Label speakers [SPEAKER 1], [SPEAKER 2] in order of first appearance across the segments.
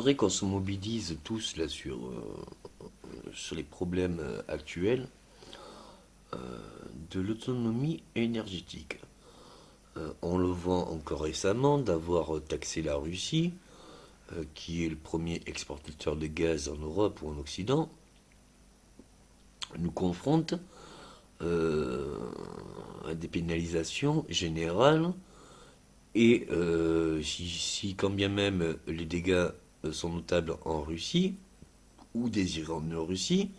[SPEAKER 1] faudrait qu'on se mobilise tous là sur les problèmes actuels de l'autonomie énergétique. On le voit encore récemment d'avoir taxé la Russie, qui est le premier exportateur de gaz en Europe ou en Occident, nous confronte à des pénalisations générales. Et si quand bien même les dégâts sont notables en Russie ou désirés en Russie,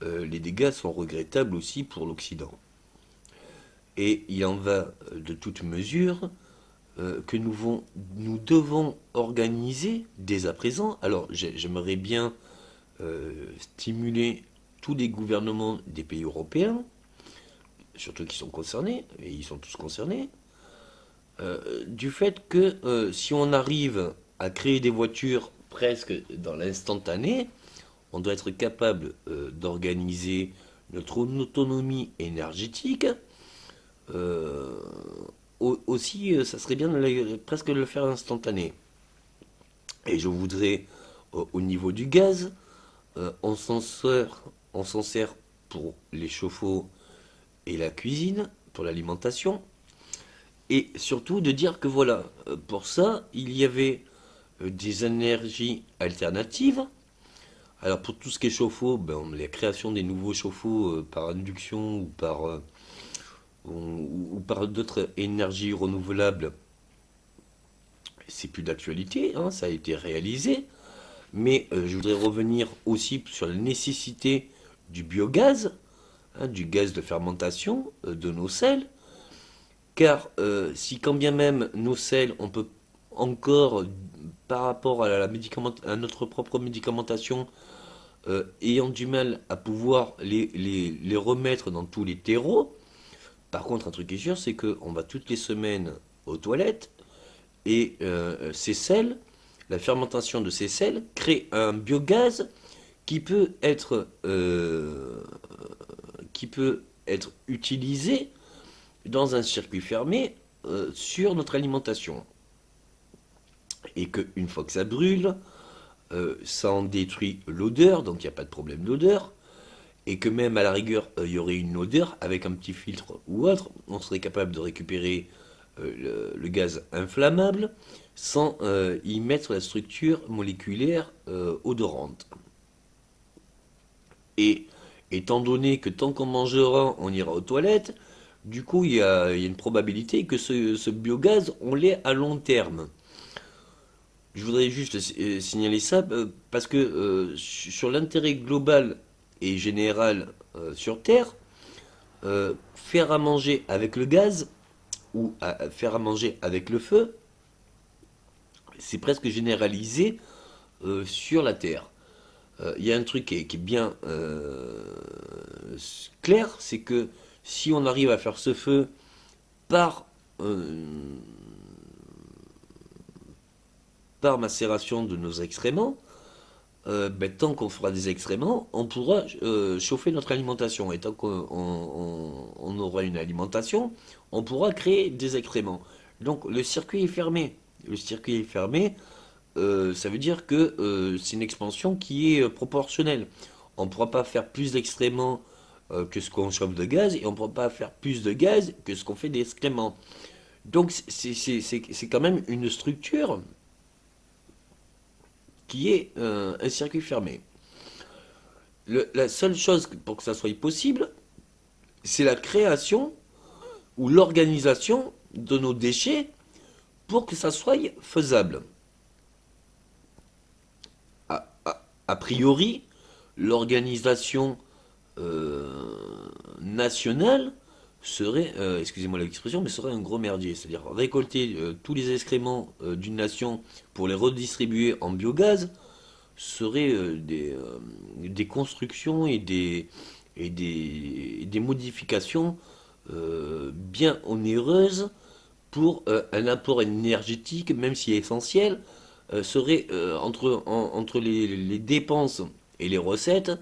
[SPEAKER 1] les dégâts sont regrettables aussi pour l'Occident. Et il en va de toute mesure que nous devons organiser dès à présent. Alors j'aimerais bien stimuler tous les gouvernements des pays européens, surtout qui sont concernés, et ils sont tous concernés, du fait que si on arrive à créer des voitures presque dans l'instantané, on doit être capable d'organiser notre autonomie énergétique. Aussi, ça serait bien presque de le faire instantané. Et je voudrais, au niveau du gaz, on s'en sert pour les chauffe-eau et la cuisine, pour l'alimentation. Et surtout de dire que voilà, pour ça, il y avait des énergies alternatives. Alors pour tout ce qui est chauffe-eau, ben, la création des nouveaux chauffe-eau par induction ou par d'autres énergies renouvelables, c'est plus d'actualité, hein, ça a été réalisé. Mais je voudrais revenir aussi sur la nécessité du biogaz, hein, du gaz de fermentation de nos sels. Car si quand bien même nos sels, on peut encore, par rapport à notre propre médicamentation, ayant du mal à pouvoir les remettre dans tous les terreaux, par contre, un truc qui est sûr, c'est qu'on va toutes les semaines aux toilettes, et ces sels, la fermentation de ces sels, crée un biogaz qui peut être, utilisé dans un circuit fermé sur notre alimentation. Et qu'une fois que ça brûle, ça en détruit l'odeur, donc il n'y a pas de problème d'odeur. Et que même à la rigueur, il y aurait une odeur avec un petit filtre ou autre, on serait capable de récupérer le gaz inflammable sans y mettre la structure moléculaire odorante. Et étant donné que tant qu'on mangera, on ira aux toilettes, du coup, il y a une probabilité que ce biogaz, on l'ait à long terme. Je voudrais juste signaler ça parce que sur l'intérêt global et général sur Terre, faire à manger avec le gaz ou faire à manger avec le feu, c'est presque généralisé sur la Terre. Il y a un truc qui est bien clair, c'est que si on arrive à faire ce feu par, euh, par macération de nos excréments, tant qu'on fera des excréments, on pourra chauffer notre alimentation. Et tant qu'on aura une alimentation, on pourra créer des excréments. Donc le circuit est fermé. Le circuit est fermé, ça veut dire que c'est une expansion qui est proportionnelle. On ne pourra pas faire plus d'excréments que ce qu'on chauffe de gaz, et on ne pourra pas faire plus de gaz que ce qu'on fait d'excréments. Donc c'est quand même une structure qui est un circuit fermé. La seule chose pour que ça soit possible, c'est la création ou l'organisation de nos déchets pour que ça soit faisable. A priori, l'organisation nationale serait, excusez-moi l'expression, mais serait un gros merdier. C'est-à-dire récolter tous les excréments d'une nation pour les redistribuer en biogaz serait des constructions et des modifications bien onéreuses pour un apport énergétique, même si essentiel, serait entre les dépenses et les recettes,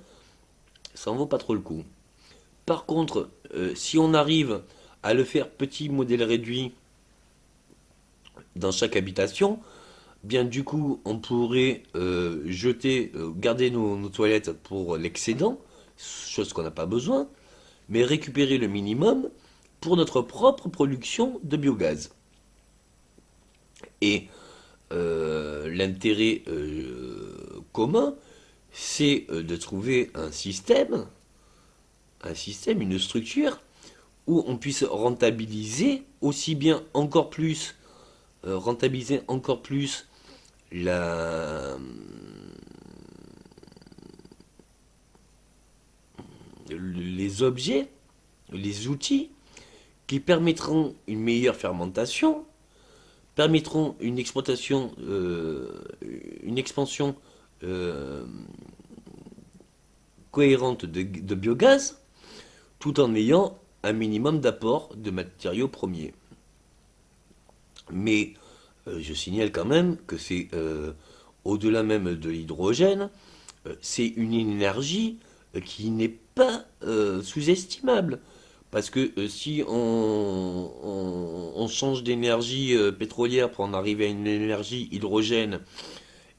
[SPEAKER 1] ça en vaut pas trop le coup. Par contre, si on arrive à le faire petit modèle réduit dans chaque habitation, bien du coup, on pourrait garder nos toilettes pour l'excédent, chose qu'on n'a pas besoin, mais récupérer le minimum pour notre propre production de biogaz. Et l'intérêt commun, c'est de trouver un système, une structure où on puisse rentabiliser encore plus la, les objets, les outils qui permettront une meilleure fermentation, permettront une expansion euh, cohérente de biogaz, tout en ayant un minimum d'apport de matériaux premiers. Mais je signale quand même que c'est au-delà même de l'hydrogène, c'est une énergie qui n'est pas sous-estimable. Parce que si on change d'énergie pétrolière pour en arriver à une énergie hydrogène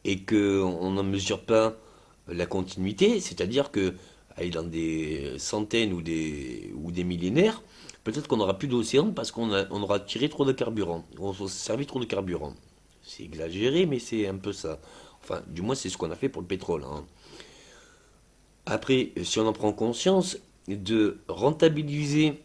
[SPEAKER 1] et qu'on n'en mesure pas la continuité, c'est-à-dire que aller dans des centaines ou des millénaires, peut-être qu'on n'aura plus d'océan parce on aura tiré trop de carburant, on s'est servi trop de carburant. C'est exagéré, mais c'est un peu ça. Enfin, du moins, c'est ce qu'on a fait pour le pétrole, hein. Après, si on en prend conscience, de rentabiliser